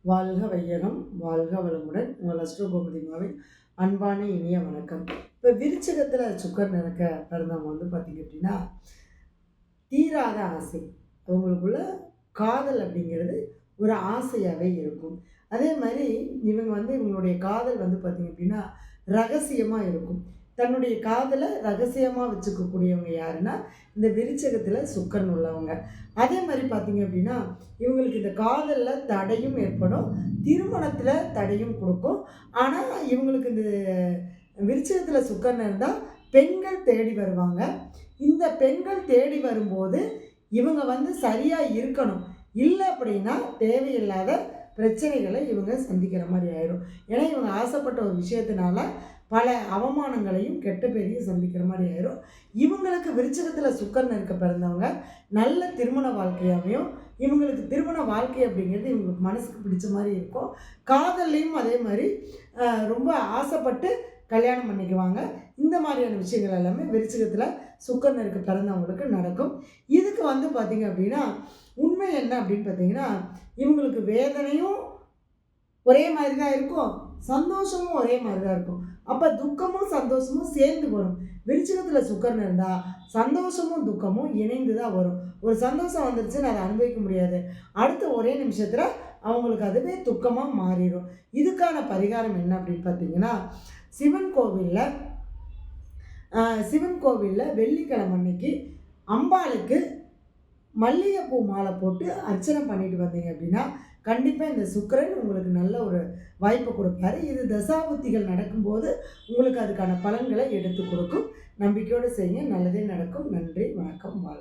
வாழ்க வையகம், வாழ்க வளமுடன். உங்கள் அஸ்ட்ரோ கோமதிமாவின் அன்பான இனிய வணக்கம். இப்போ விருச்சிகத்தில் சுக்கர் நிறக்க பிறந்தவங்க பார்த்திங்க அப்படின்னா, தீராத ஆசை, அவங்களுக்குள்ள காதல் அப்படிங்கிறது ஒரு ஆசையாகவே இருக்கும். அதே மாதிரி இவங்க இவங்களுடைய காதல் பார்த்திங்க அப்படின்னா ரகசியமாக இருக்கும். தன்னுடைய காதலை ரகசியமாக வச்சுக்கக்கூடியவங்க யாருன்னா இந்த விருச்சகத்தில் சுக்கரன் உள்ளவங்க. அதே மாதிரி பார்த்திங்க அப்படின்னா இவங்களுக்கு இந்த காதலில் தடையும் ஏற்படும், திருமணத்தில் தடையும் கொடுக்கும். ஆனால் இவங்களுக்கு இந்த விருச்சகத்தில் சுக்கரன் இருந்தால் பெண்கள் தேடி வருவாங்க. இந்த பெண்கள் தேடி வரும்போது இவங்க சரியாக இருக்கணும். இல்லை அப்படின்னா தேவையில்லாத பிரச்சனைகளை இவங்க சந்திக்கிற மாதிரி ஆயிடும். ஏன்னா இவங்க ஆசைப்பட்ட ஒரு விஷயத்தினால பல அவமானங்களையும் கெட்ட பேரையும் சந்திக்கிற மாதிரி ஆயிடும். இவங்களுக்கு விருச்சிகத்தில் சுக்கரன் இருக்க பிறந்தவங்க நல்ல திருமண வாழ்க்கையாகவும், இவங்களுக்கு திருமண வாழ்க்கை அப்படிங்கிறது இவங்களுக்கு மனசுக்கு பிடிச்ச மாதிரி இருக்கும். காதல்லையும் அதே மாதிரி ரொம்ப ஆசைப்பட்டு கல்யாணம் பண்ணிக்குவாங்க. இந்த மாதிரியான விஷயங்கள் எல்லாமே விருச்சிகத்தில் சுக்கரன் இருக்க பிறந்தவங்களுக்கு நடக்கும். இதுக்கு பார்த்திங்க அப்படின்னா உண்மை என்ன அப்படின்னு பார்த்தீங்கன்னா, இவங்களுக்கு வேதனையும் ஒரே மாதிரி தான் இருக்கும், சந்தோஷமும் ஒரே மாதிரி தான் இருக்கும். அப்போ துக்கமும் சந்தோஷமும் சேர்ந்து வரும். விருச்சிகத்தில் சுக்கரன் இருந்தால் சந்தோஷமும் துக்கமும் இணைந்து தான் வரும். ஒரு சந்தோஷம் வந்துருச்சுன்னு அதை அனுபவிக்க முடியாது, அடுத்த ஒரே நிமிஷத்தில் அவங்களுக்கு அதுவே துக்கமாக மாறிடும். இதுக்கான பரிகாரம் என்ன அப்படின்னு பார்த்தீங்கன்னா, சிவன் கோவிலில் வெள்ளிக்கிழமை அன்னைக்கு அம்பாளுக்கு மல்லிகைப்பூ மாலை போட்டு அர்ச்சனை பண்ணிட்டு வந்தீங்க அப்படின்னா கண்டிப்பாக இந்த சுக்கிரன் உங்களுக்கு நல்ல ஒரு வாய்ப்பை கொடுப்பாரு. இது தசாபுத்திகள் நடக்கும்போது உங்களுக்கு அதுக்கான பலன்களை எடுத்து கொடுக்கும். நம்பிக்கையோடு செய்யுங்க, நல்லதே நடக்கும். நன்றி, வணக்கம், வாழ்க.